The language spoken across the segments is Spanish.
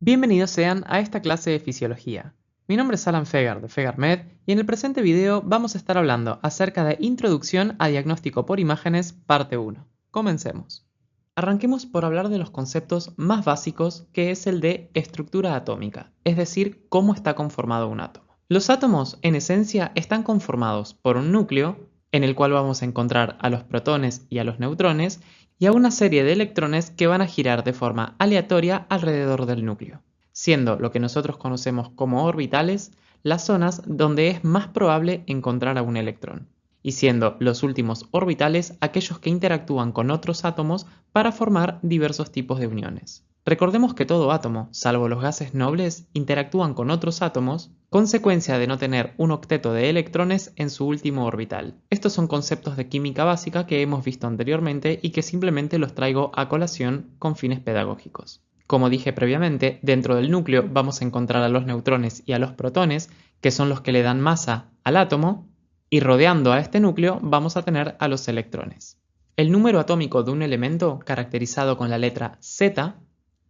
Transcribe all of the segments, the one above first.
Bienvenidos sean a esta clase de fisiología. Mi nombre es Alan Fegar de FegarMed y en el presente video vamos a estar hablando acerca de Introducción a Diagnóstico por Imágenes, parte 1. Comencemos. Arranquemos por hablar de los conceptos más básicos, que es el de estructura atómica, es decir, cómo está conformado un átomo. Los átomos, en esencia, están conformados por un núcleo, en el cual vamos a encontrar a los protones y a los neutrones, y a una serie de electrones que van a girar de forma aleatoria alrededor del núcleo, siendo lo que nosotros conocemos como orbitales las zonas donde es más probable encontrar a un electrón, y siendo los últimos orbitales aquellos que interactúan con otros átomos para formar diversos tipos de uniones. Recordemos que todo átomo, salvo los gases nobles, interactúan con otros átomos, consecuencia de no tener un octeto de electrones en su último orbital. Estos son conceptos de química básica que hemos visto anteriormente y que simplemente los traigo a colación con fines pedagógicos. Como dije previamente, dentro del núcleo vamos a encontrar a los neutrones y a los protones, que son los que le dan masa al átomo, y rodeando a este núcleo vamos a tener a los electrones. El número atómico de un elemento, caracterizado con la letra Z,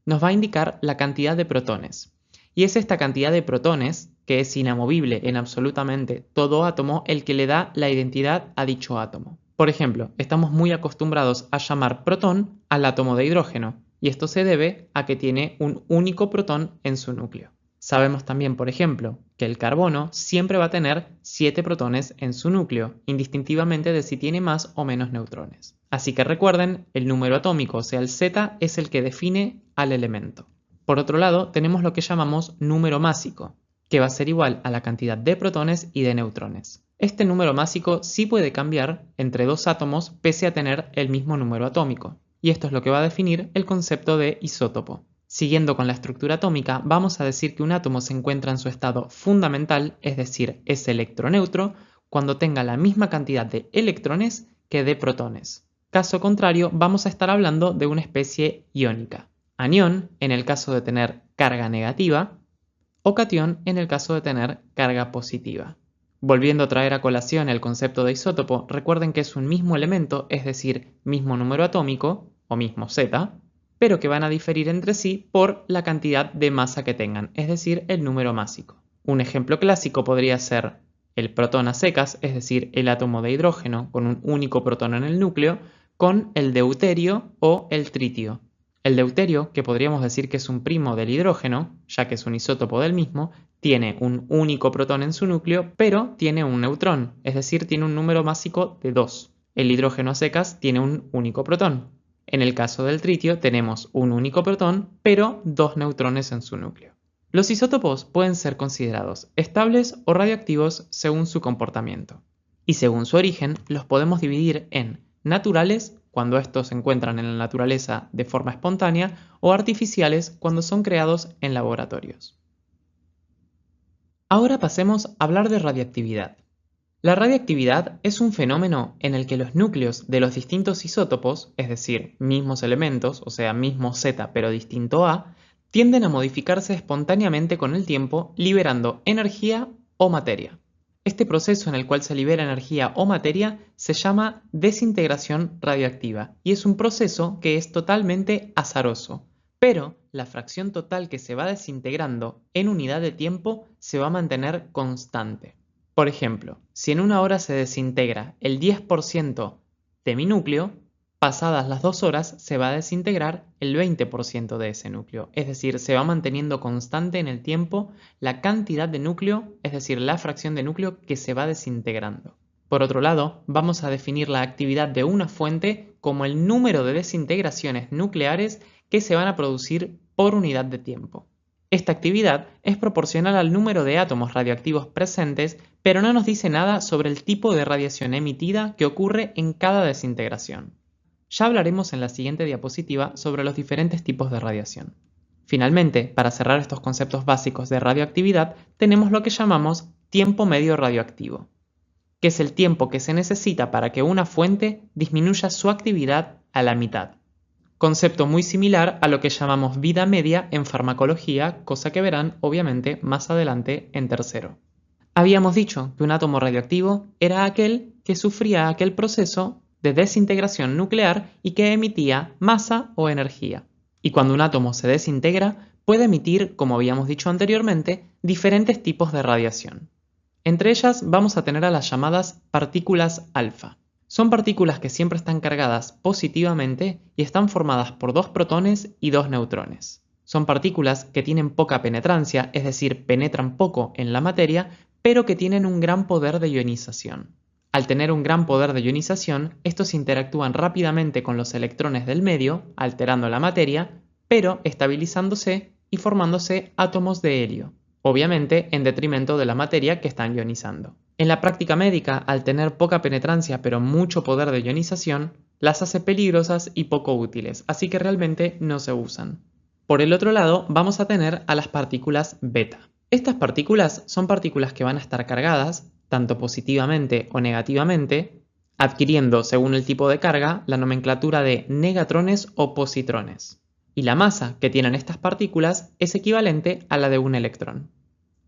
nos va a indicar la cantidad de protones. Y es esta cantidad de protones, que es inamovible en absolutamente todo átomo, el que le da la identidad a dicho átomo. Por ejemplo, estamos muy acostumbrados a llamar protón al átomo de hidrógeno, y esto se debe a que tiene un único protón en su núcleo. Sabemos también, por ejemplo, que el carbono siempre va a tener 7 protones en su núcleo, indistintivamente de si tiene más o menos neutrones. Así que recuerden, el número atómico, o sea el Z, es el que define al elemento. Por otro lado, tenemos lo que llamamos número másico, que va a ser igual a la cantidad de protones y de neutrones. Este número másico sí puede cambiar entre dos átomos pese a tener el mismo número atómico, y esto es lo que va a definir el concepto de isótopo. Siguiendo con la estructura atómica, vamos a decir que un átomo se encuentra en su estado fundamental, es decir, es electroneutro, cuando tenga la misma cantidad de electrones que de protones. Caso contrario, vamos a estar hablando de una especie iónica. Anión en el caso de tener carga negativa o catión en el caso de tener carga positiva. Volviendo a traer a colación el concepto de isótopo, recuerden que es un mismo elemento, es decir, mismo número atómico o mismo Z, pero que van a diferir entre sí por la cantidad de masa que tengan, es decir, el número másico. Un ejemplo clásico podría ser el protón a secas, es decir, el átomo de hidrógeno con un único protón en el núcleo, con el deuterio o el tritio. El deuterio, que podríamos decir que es un primo del hidrógeno, ya que es un isótopo del mismo, tiene un único protón en su núcleo, pero tiene un neutrón, es decir, tiene un número másico de 2. El hidrógeno a secas tiene un único protón. En el caso del tritio tenemos un único protón, pero 2 neutrones en su núcleo. Los isótopos pueden ser considerados estables o radioactivos según su comportamiento. Y según su origen, los podemos dividir en naturales, cuando estos se encuentran en la naturaleza de forma espontánea, o artificiales, cuando son creados en laboratorios. Ahora pasemos a hablar de radiactividad. La radiactividad es un fenómeno en el que los núcleos de los distintos isótopos, es decir, mismos elementos, o sea, mismo Z pero distinto A, tienden a modificarse espontáneamente con el tiempo, liberando energía o materia. Este proceso en el cual se libera energía o materia se llama desintegración radioactiva y es un proceso que es totalmente azaroso, pero la fracción total que se va desintegrando en unidad de tiempo se va a mantener constante. Por ejemplo, si en una hora se desintegra el 10% de mi núcleo, pasadas las 2 horas se va a desintegrar el 20% de ese núcleo. Es decir, se va manteniendo constante en el tiempo la cantidad de núcleo, es decir, la fracción de núcleo que se va desintegrando. Por otro lado, vamos a definir la actividad de una fuente como el número de desintegraciones nucleares que se van a producir por unidad de tiempo. Esta actividad es proporcional al número de átomos radioactivos presentes, pero no nos dice nada sobre el tipo de radiación emitida que ocurre en cada desintegración. Ya hablaremos en la siguiente diapositiva sobre los diferentes tipos de radiación. Finalmente, para cerrar estos conceptos básicos de radioactividad, tenemos lo que llamamos tiempo medio radioactivo, que es el tiempo que se necesita para que una fuente disminuya su actividad a la mitad. Concepto muy similar a lo que llamamos vida media en farmacología, cosa que verán obviamente más adelante en tercero. Habíamos dicho que un átomo radioactivo era aquel que sufría aquel proceso de desintegración nuclear y que emitía masa o energía. Y cuando un átomo se desintegra, puede emitir, como habíamos dicho anteriormente, diferentes tipos de radiación. Entre ellas vamos a tener a las llamadas partículas alfa. Son partículas que siempre están cargadas positivamente y están formadas por 2 protones y 2 neutrones. Son partículas que tienen poca penetrancia, es decir, penetran poco en la materia, pero que tienen un gran poder de ionización. Al tener un gran poder de ionización, estos interactúan rápidamente con los electrones del medio, alterando la materia, pero estabilizándose y formándose átomos de helio, obviamente en detrimento de la materia que están ionizando. En la práctica médica, al tener poca penetrancia pero mucho poder de ionización, las hace peligrosas y poco útiles, así que realmente no se usan. Por el otro lado, vamos a tener a las partículas beta. Estas partículas son partículas que van a estar cargadas, tanto positivamente o negativamente, adquiriendo, según el tipo de carga, la nomenclatura de negatrones o positrones. Y la masa que tienen estas partículas es equivalente a la de un electrón.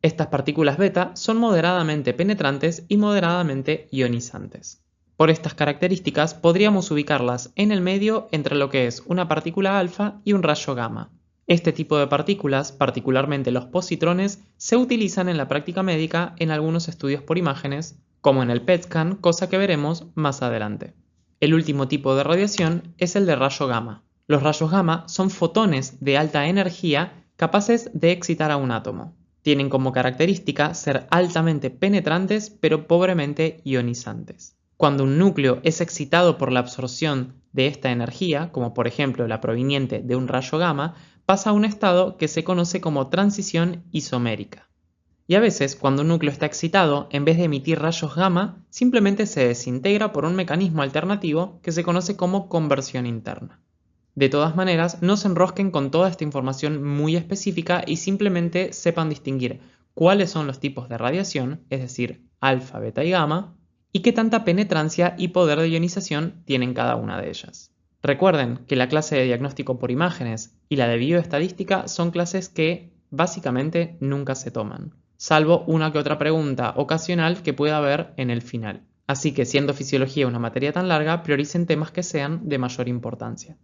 Estas partículas beta son moderadamente penetrantes y moderadamente ionizantes. Por estas características podríamos ubicarlas en el medio entre lo que es una partícula alfa y un rayo gamma. Este tipo de partículas, particularmente los positrones, se utilizan en la práctica médica en algunos estudios por imágenes, como en el PET scan, cosa que veremos más adelante. El último tipo de radiación es el de rayo gamma. Los rayos gamma son fotones de alta energía capaces de excitar a un átomo. Tienen como característica ser altamente penetrantes pero pobremente ionizantes. Cuando un núcleo es excitado por la absorción de esta energía, como por ejemplo la proveniente de un rayo gamma, pasa a un estado que se conoce como transición isomérica. Y a veces, cuando un núcleo está excitado, en vez de emitir rayos gamma, simplemente se desintegra por un mecanismo alternativo que se conoce como conversión interna. De todas maneras, no se enrosquen con toda esta información muy específica y simplemente sepan distinguir cuáles son los tipos de radiación, es decir, alfa, beta y gamma, y qué tanta penetrancia y poder de ionización tienen cada una de ellas. Recuerden que la clase de diagnóstico por imágenes y la de bioestadística son clases que básicamente nunca se toman, salvo una que otra pregunta ocasional que pueda haber en el final. Así que siendo fisiología una materia tan larga, prioricen temas que sean de mayor importancia.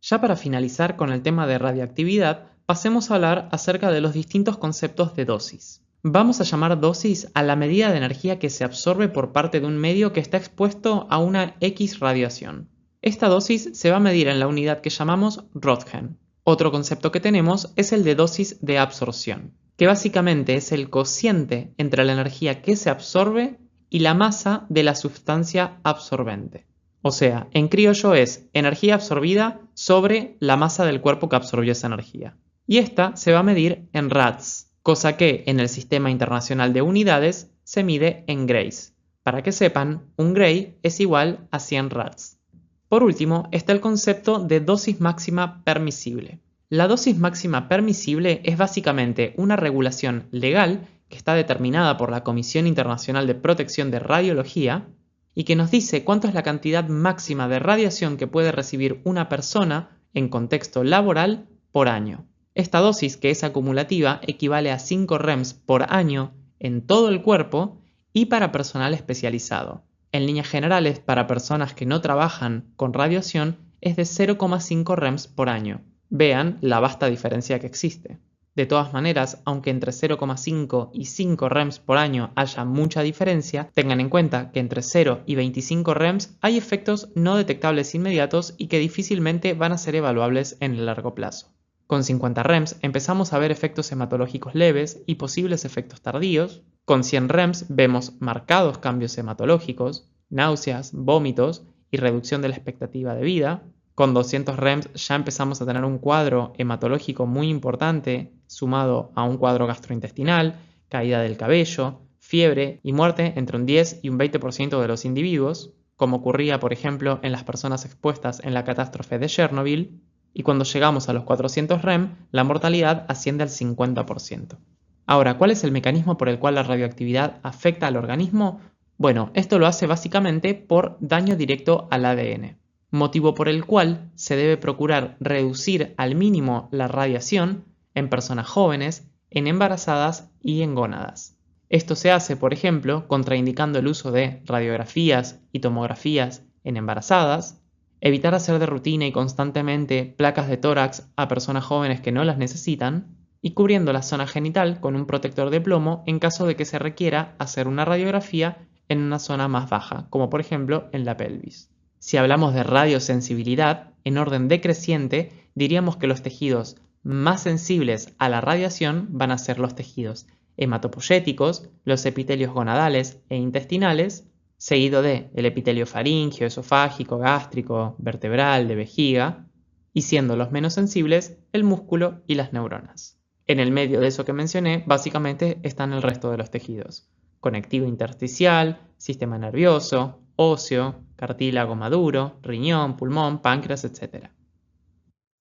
Ya para finalizar con el tema de radioactividad, pasemos a hablar acerca de los distintos conceptos de dosis. Vamos a llamar dosis a la medida de energía que se absorbe por parte de un medio que está expuesto a una X radiación. Esta dosis se va a medir en la unidad que llamamos Röntgen. Otro concepto que tenemos es el de dosis de absorción, que básicamente es el cociente entre la energía que se absorbe y la masa de la sustancia absorbente. O sea, en criollo es energía absorbida sobre la masa del cuerpo que absorbió esa energía. Y esta se va a medir en rads, cosa que en el Sistema Internacional de Unidades se mide en grays. Para que sepan, un gray es igual a 100 rads. Por último, está el concepto de dosis máxima permisible. La dosis máxima permisible es básicamente una regulación legal que está determinada por la Comisión Internacional de Protección de Radiología y que nos dice cuánto es la cantidad máxima de radiación que puede recibir una persona en contexto laboral por año. Esta dosis, que es acumulativa, equivale a 5 REMS por año en todo el cuerpo y para personal especializado. En líneas generales, para personas que no trabajan con radiación, es de 0,5 REMS por año. Vean la vasta diferencia que existe. De todas maneras, aunque entre 0,5 y 5 REMS por año haya mucha diferencia, tengan en cuenta que entre 0 y 25 REMS hay efectos no detectables inmediatos y que difícilmente van a ser evaluables en el largo plazo. Con 50 REMS empezamos a ver efectos hematológicos leves y posibles efectos tardíos. Con 100 REMS vemos marcados cambios hematológicos, náuseas, vómitos y reducción de la expectativa de vida. Con 200 REMS ya empezamos a tener un cuadro hematológico muy importante, sumado a un cuadro gastrointestinal, caída del cabello, fiebre y muerte entre un 10 y un 20% de los individuos, como ocurría por ejemplo en las personas expuestas en la catástrofe de Chernobyl, y cuando llegamos a los 400 REM, la mortalidad asciende al 50%. Ahora, ¿cuál es el mecanismo por el cual la radioactividad afecta al organismo? Bueno, esto lo hace básicamente por daño directo al ADN, motivo por el cual se debe procurar reducir al mínimo la radiación en personas jóvenes, en embarazadas y en gónadas. Esto se hace, por ejemplo, contraindicando el uso de radiografías y tomografías en embarazadas, Evitar hacer de rutina y constantemente placas de tórax a personas jóvenes que no las necesitan, y cubriendo la zona genital con un protector de plomo en caso de que se requiera hacer una radiografía en una zona más baja, como por ejemplo en la pelvis. Si hablamos de radiosensibilidad, en orden decreciente, diríamos que los tejidos más sensibles a la radiación van a ser los tejidos hematopoyéticos, los epitelios gonadales e intestinales, seguido de el epitelio faríngeo, esofágico, gástrico, vertebral, de vejiga, y siendo los menos sensibles el músculo y las neuronas. En el medio de eso que mencioné, básicamente están el resto de los tejidos: conectivo intersticial, sistema nervioso, óseo, cartílago maduro, riñón, pulmón, páncreas, etc.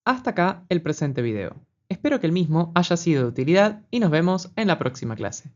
Hasta acá el presente video. Espero que el mismo haya sido de utilidad y nos vemos en la próxima clase.